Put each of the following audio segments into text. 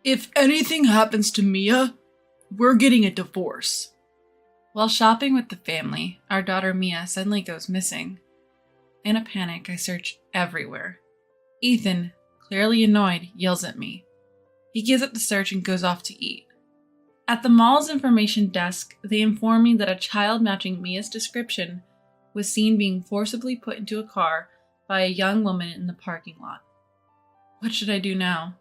If anything happens to Mia, we're getting a divorce. While shopping with the family, our daughter Mia suddenly goes missing. In a panic, I search everywhere. Ethan, clearly annoyed, yells at me. He gives up the search and goes off to eat. At the mall's information desk, they inform me that a child matching Mia's description was seen being forcibly put into a car by a young woman in the parking lot. What should I do now?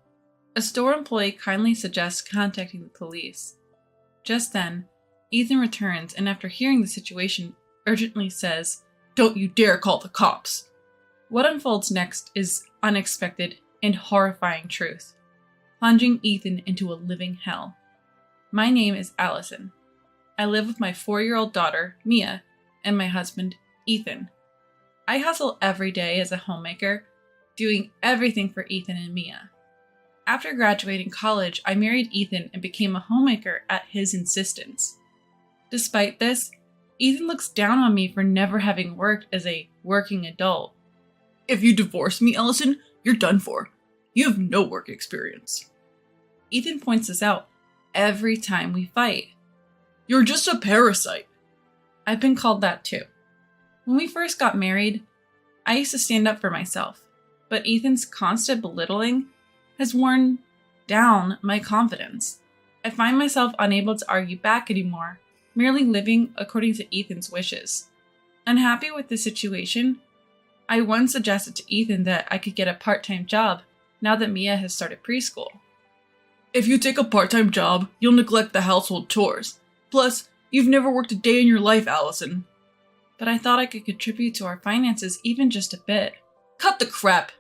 A store employee kindly suggests contacting the police. Just then, Ethan returns and after hearing the situation, urgently says, "Don't you dare call the cops." What unfolds next is unexpected and horrifying truth, plunging Ethan into a living hell. My name is Allison. I live with my 4-year-old daughter, Mia, and my husband, Ethan. I hustle every day as a homemaker, doing everything for Ethan and Mia. After graduating college, I married Ethan and became a homemaker at his insistence. Despite this, Ethan looks down on me for never having worked as a working adult. "If you divorce me, Allison, you're done for. You have no work experience." Ethan points this out every time we fight. "You're just a parasite." I've been called that too. When we first got married, I used to stand up for myself, but Ethan's constant belittling has worn down my confidence. I find myself unable to argue back anymore, merely living according to Ethan's wishes. Unhappy with the situation, I once suggested to Ethan that I could get a part-time job now that Mia has started preschool. "If you take a part-time job, you'll neglect the household chores. Plus, you've never worked a day in your life, Allison." But I thought I could contribute to our finances even just a bit. "Cut the crap!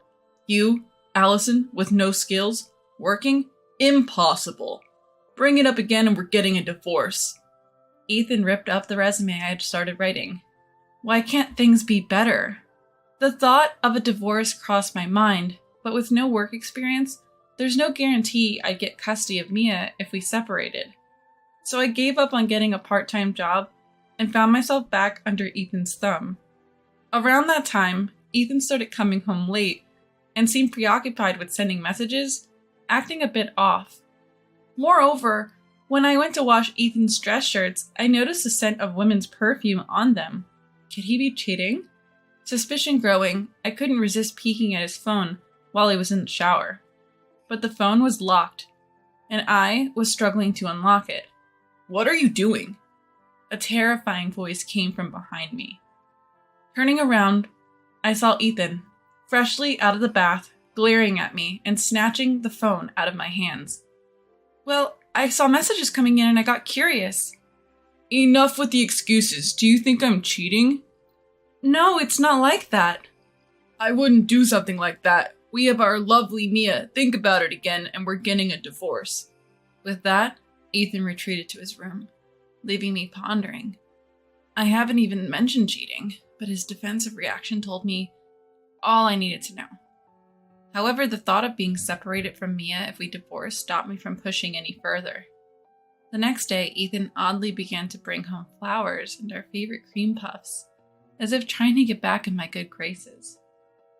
You, Allison, with no skills, working? Impossible. Bring it up again and we're getting a divorce." Ethan ripped up the resume I had started writing. Why can't things be better? The thought of a divorce crossed my mind, but with no work experience, there's no guarantee I'd get custody of Mia if we separated. So I gave up on getting a part-time job and found myself back under Ethan's thumb. Around that time, Ethan started coming home late and seemed preoccupied with sending messages, acting a bit off. Moreover, when I went to wash Ethan's dress shirts, I noticed the scent of women's perfume on them. Could he be cheating? Suspicion growing, I couldn't resist peeking at his phone while he was in the shower. But the phone was locked, and I was struggling to unlock it. "What are you doing?" A terrifying voice came from behind me. Turning around, I saw Ethan, freshly out of the bath, glaring at me and snatching the phone out of my hands. Well, I saw messages coming in and I got curious. "Enough with the excuses. Do you think I'm cheating?" No, it's not like that. "I wouldn't do something like that. We have our lovely Mia. Think about it again and we're getting a divorce." With that, Ethan retreated to his room, leaving me pondering. I haven't even mentioned cheating, but his defensive reaction told me all I needed to know. However, the thought of being separated from Mia if we divorced stopped me from pushing any further. The next day, Ethan oddly began to bring home flowers and our favorite cream puffs, as if trying to get back in my good graces.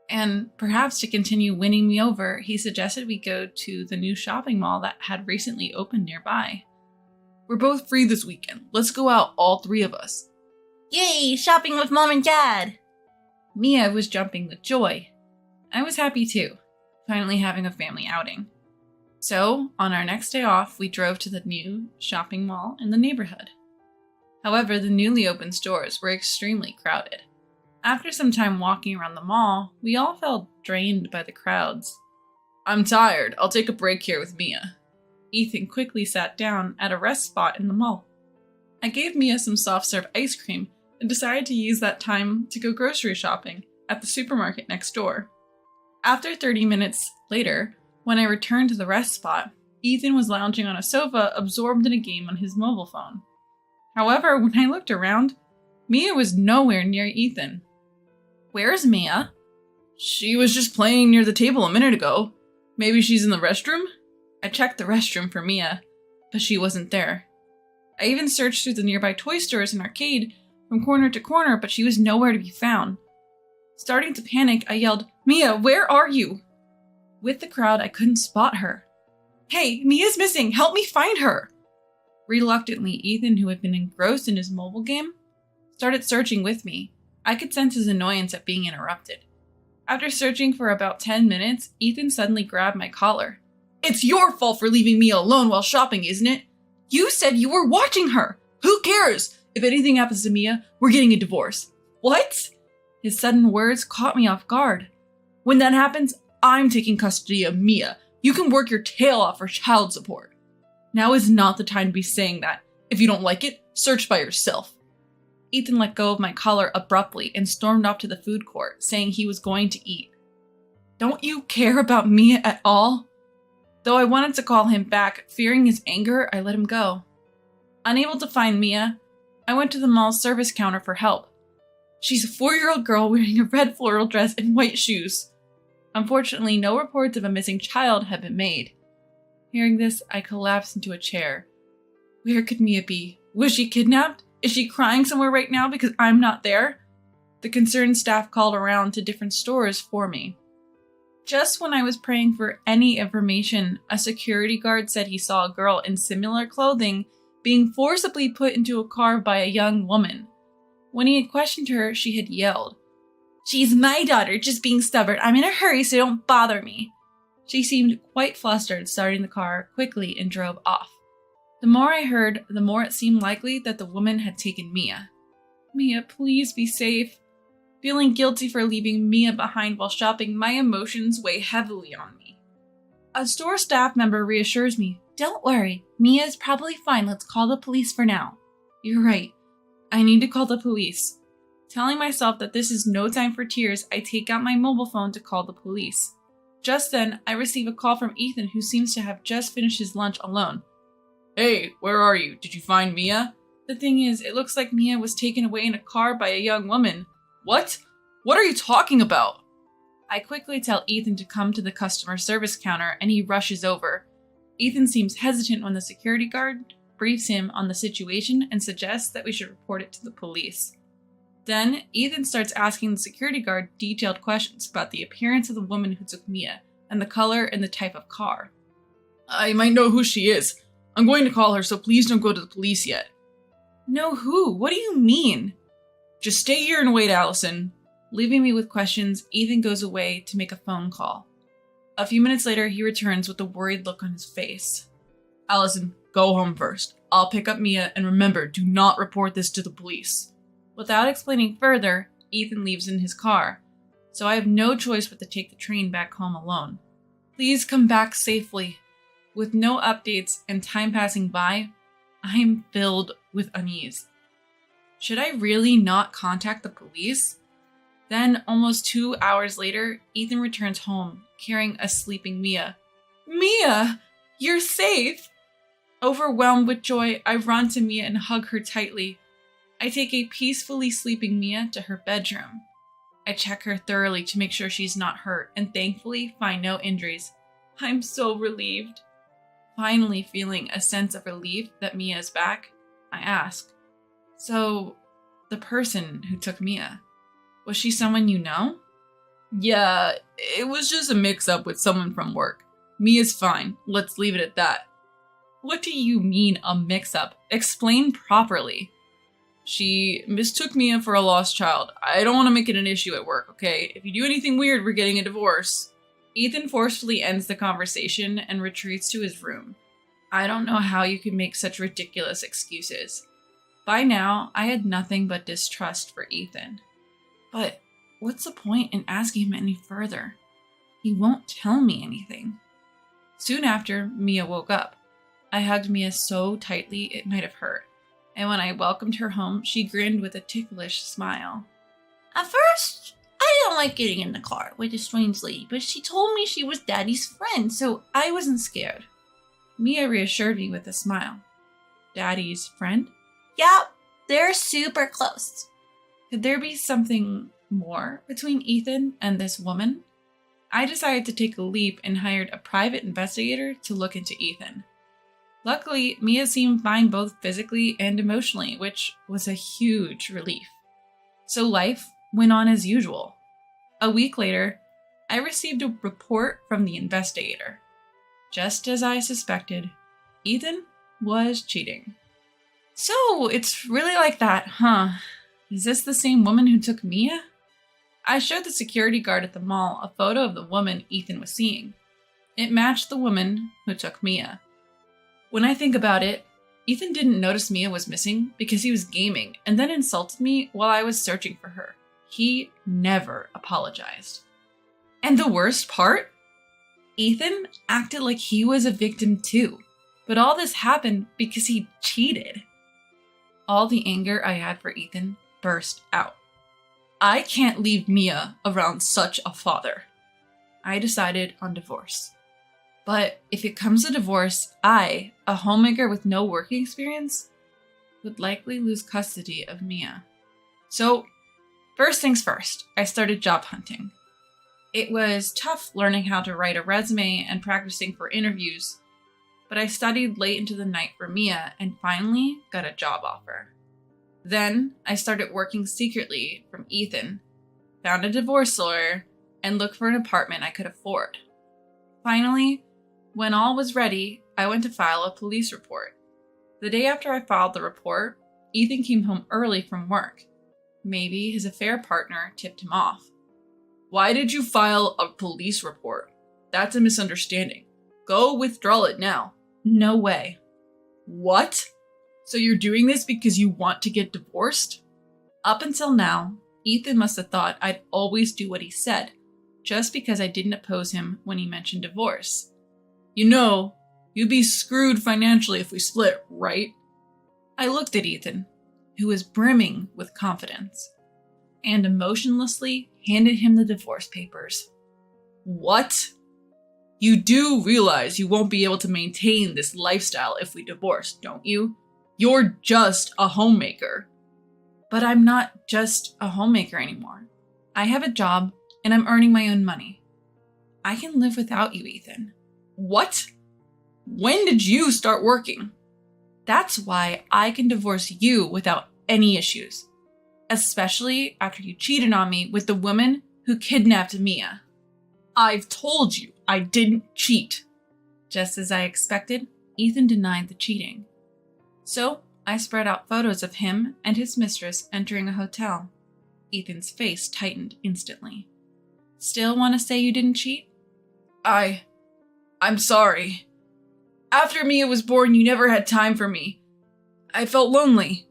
And perhaps to continue winning me over, he suggested we go to the new shopping mall that had recently opened nearby. "We're both free this weekend. Let's go out, all 3 of us." Yay, shopping with Mom and Dad! Mia was jumping with joy. I was happy too, finally having a family outing. So, on our next day off, we drove to the new shopping mall in the neighborhood. However, the newly opened stores were extremely crowded. After some time walking around the mall, we all felt drained by the crowds. "I'm tired. I'll take a break here with Mia." Ethan quickly sat down at a rest spot in the mall. I gave Mia some soft-serve ice cream and decided to use that time to go grocery shopping at the supermarket next door. After 30 minutes later, when I returned to the rest spot, Ethan was lounging on a sofa absorbed in a game on his mobile phone. However, when I looked around, Mia was nowhere near Ethan. Where's Mia? "She was just playing near the table a minute ago. Maybe she's in the restroom?" I checked the restroom for Mia, but she wasn't there. I even searched through the nearby toy stores and arcade from corner to corner, but she was nowhere to be found. Starting to panic, I yelled, "Mia, where are you?" With the crowd, I couldn't spot her. Hey, Mia's missing! Help me find her! Reluctantly, Ethan, who had been engrossed in his mobile game, started searching with me. I could sense his annoyance at being interrupted. After searching for about 10 minutes, Ethan suddenly grabbed my collar. It's your fault for leaving Mia alone while shopping, isn't it? You said you were watching her! Who cares? If anything happens to Mia, we're getting a divorce. What? His sudden words caught me off guard. When that happens, I'm taking custody of Mia. You can work your tail off for child support. Now is not the time to be saying that. If you don't like it, search by yourself. Ethan let go of my collar abruptly and stormed off to the food court, saying he was going to eat. Don't you care about Mia at all? Though I wanted to call him back, fearing his anger, I let him go. Unable to find Mia, I went to the mall's service counter for help. She's a 4-year-old girl wearing a red floral dress and white shoes. Unfortunately, no reports of a missing child had been made. Hearing this, I collapsed into a chair. Where could Mia be? Was she kidnapped? Is she crying somewhere right now because I'm not there? The concerned staff called around to different stores for me. Just when I was praying for any information, a security guard said he saw a girl in similar clothing being forcibly put into a car by a young woman. When he had questioned her, she had yelled, "She's my daughter, just being stubborn. I'm in a hurry, so don't bother me." She seemed quite flustered, starting the car quickly and drove off. The more I heard, the more it seemed likely that the woman had taken Mia. Mia, please be safe. Feeling guilty for leaving Mia behind while shopping, my emotions weigh heavily on me. A store staff member reassures me, "Don't worry, Mia is probably fine. Let's call the police for now." You're right. I need to call the police. Telling myself that this is no time for tears, I take out my mobile phone to call the police. Just then, I receive a call from Ethan, who seems to have just finished his lunch alone. Hey, where are you? Did you find Mia? The thing is, it looks like Mia was taken away in a car by a young woman. What? What are you talking about? I quickly tell Ethan to come to the customer service counter, and he rushes over. Ethan seems hesitant when the security guard briefs him on the situation and suggests that we should report it to the police. Then, Ethan starts asking the security guard detailed questions about the appearance of the woman who took Mia, and the color and the type of car. I might know who she is. I'm going to call her, so please don't go to the police yet. Know who? What do you mean? Just stay here and wait, Allison. Leaving me with questions, Ethan goes away to make a phone call. A few minutes later, he returns with a worried look on his face. Allison, go home first. I'll pick up Mia, and remember, do not report this to the police. Without explaining further, Ethan leaves in his car, so I have no choice but to take the train back home alone. Please come back safely. With no updates and time passing by, I am filled with unease. Should I really not contact the police? Then, almost 2 hours later, Ethan returns home, carrying a sleeping Mia. Mia! You're safe! Overwhelmed with joy, I run to Mia and hug her tightly. I take a peacefully sleeping Mia to her bedroom. I check her thoroughly to make sure she's not hurt, and thankfully find no injuries. I'm so relieved. Finally feeling a sense of relief that Mia is back, I ask, "So, the person who took Mia, was she someone you know?" Yeah, it was just a mix-up with someone from work. Mia's fine. Let's leave it at that. What do you mean, a mix-up? Explain properly. She mistook Mia for a lost child. I don't want to make it an issue at work, okay? If you do anything weird, we're getting a divorce. Ethan forcefully ends the conversation and retreats to his room. I don't know how you could make such ridiculous excuses. By now, I had nothing but distrust for Ethan. But what's the point in asking him any further? He won't tell me anything. Soon after, Mia woke up. I hugged Mia so tightly it might have hurt, and when I welcomed her home, she grinned with a ticklish smile. At first, I didn't like getting in the car with a strange lady, but she told me she was Daddy's friend, so I wasn't scared. Mia reassured me with a smile. Daddy's friend? Yep, they're super close. Could there be something more between Ethan and this woman? I decided to take a leap and hired a private investigator to look into Ethan. Luckily, Mia seemed fine both physically and emotionally, which was a huge relief. So life went on as usual. A week later, I received a report from the investigator. Just as I suspected, Ethan was cheating. So, it's really like that, huh? Is this the same woman who took Mia? I showed the security guard at the mall a photo of the woman Ethan was seeing. It matched the woman who took Mia. When I think about it, Ethan didn't notice Mia was missing because he was gaming and then insulted me while I was searching for her. He never apologized. And the worst part? Ethan acted like he was a victim too, but all this happened because he cheated. All the anger I had for Ethan burst out. I can't leave Mia around such a father. I decided on divorce. But if it comes to divorce, I, a homemaker with no working experience, would likely lose custody of Mia. So, first things first, I started job hunting. It was tough learning how to write a resume and practicing for interviews, but I studied late into the night for Mia and finally got a job offer. Then I started working secretly from Ethan, found a divorce lawyer, and looked for an apartment I could afford. Finally, when all was ready, I went to file a police report. The day after I filed the report, Ethan came home early from work. Maybe his affair partner tipped him off. Why did you file a police report? That's a misunderstanding. Go withdraw it now. No way. What? So you're doing this because you want to get divorced? Up until now, Ethan must have thought I'd always do what he said, just because I didn't oppose him when he mentioned divorce. You know, you'd be screwed financially if we split, right? I looked at Ethan, who was brimming with confidence, and emotionlessly handed him the divorce papers. What? You do realize you won't be able to maintain this lifestyle if we divorce, don't you? You're just a homemaker. But I'm not just a homemaker anymore. I have a job and I'm earning my own money. I can live without you, Ethan. What? When did you start working? That's why I can divorce you without any issues. Especially after you cheated on me with the woman who kidnapped Mia. I've told you I didn't cheat. Just as I expected, Ethan denied the cheating. So I spread out photos of him and his mistress entering a hotel. Ethan's face tightened instantly. Still want to say you didn't cheat? I'm sorry. After Mia was born, you never had time for me. I felt lonely.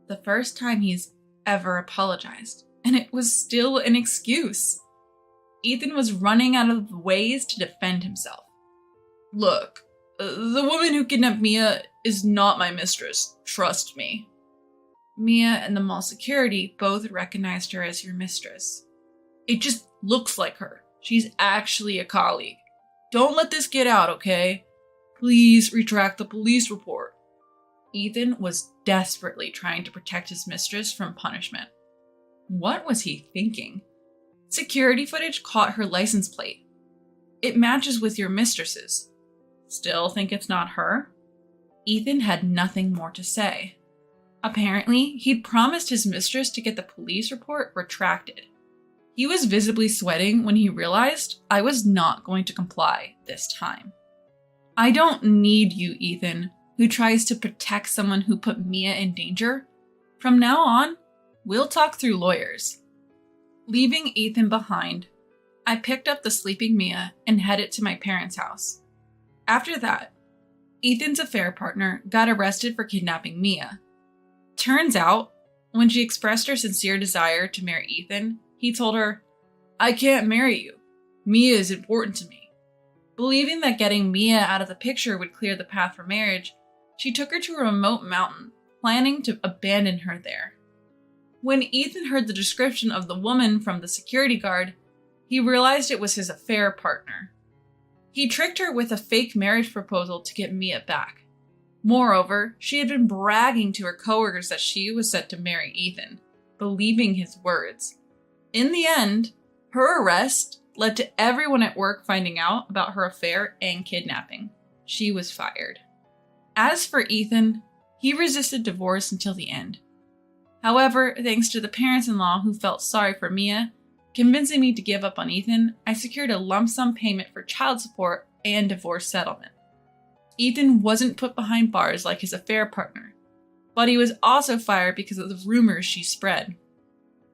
The first time he's ever apologized, and it was still an excuse. Ethan was running out of ways to defend himself. Look, the woman who kidnapped Mia is not my mistress. Trust me. Mia and the mall security both recognized her as your mistress. It just looks like her. She's actually a colleague. Don't let this get out, okay? Please retract the police report. Ethan was desperately trying to protect his mistress from punishment. What was he thinking? Security footage caught her license plate. It matches with your mistress's. Still think it's not her? Ethan had nothing more to say. Apparently, he'd promised his mistress to get the police report retracted. He was visibly sweating when he realized I was not going to comply this time. I don't need you, Ethan, who tries to protect someone who put Mia in danger. From now on, we'll talk through lawyers. Leaving Ethan behind, I picked up the sleeping Mia and headed to my parents' house. After that, Ethan's affair partner got arrested for kidnapping Mia. Turns out, when she expressed her sincere desire to marry Ethan, he told her, I can't marry you. Mia is important to me. Believing that getting Mia out of the picture would clear the path for marriage, she took her to a remote mountain, planning to abandon her there. When Ethan heard the description of the woman from the security guard, he realized it was his affair partner. He tricked her with a fake marriage proposal to get Mia back. Moreover, she had been bragging to her coworkers that she was set to marry Ethan, believing his words. In the end, her arrest led to everyone at work finding out about her affair and kidnapping. She was fired. As for Ethan, he resisted divorce until the end. However, thanks to the parents-in-law who felt sorry for Mia, convincing me to give up on Ethan, I secured a lump sum payment for child support and divorce settlement. Ethan wasn't put behind bars like his affair partner, but he was also fired because of the rumors she spread.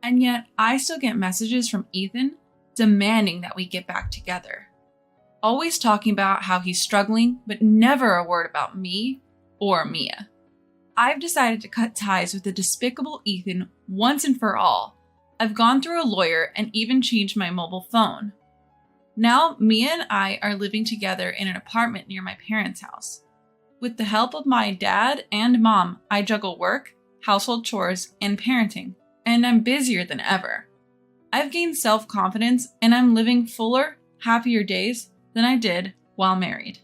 And yet, I still get messages from Ethan demanding that we get back together. Always talking about how he's struggling, but never a word about me or Mia. I've decided to cut ties with the despicable Ethan once and for all. I've gone through a lawyer and even changed my mobile phone. Now, Mia and I are living together in an apartment near my parents' house. With the help of my dad and mom, I juggle work, household chores, and parenting, and I'm busier than ever. I've gained self-confidence and I'm living fuller, happier days than I did while married.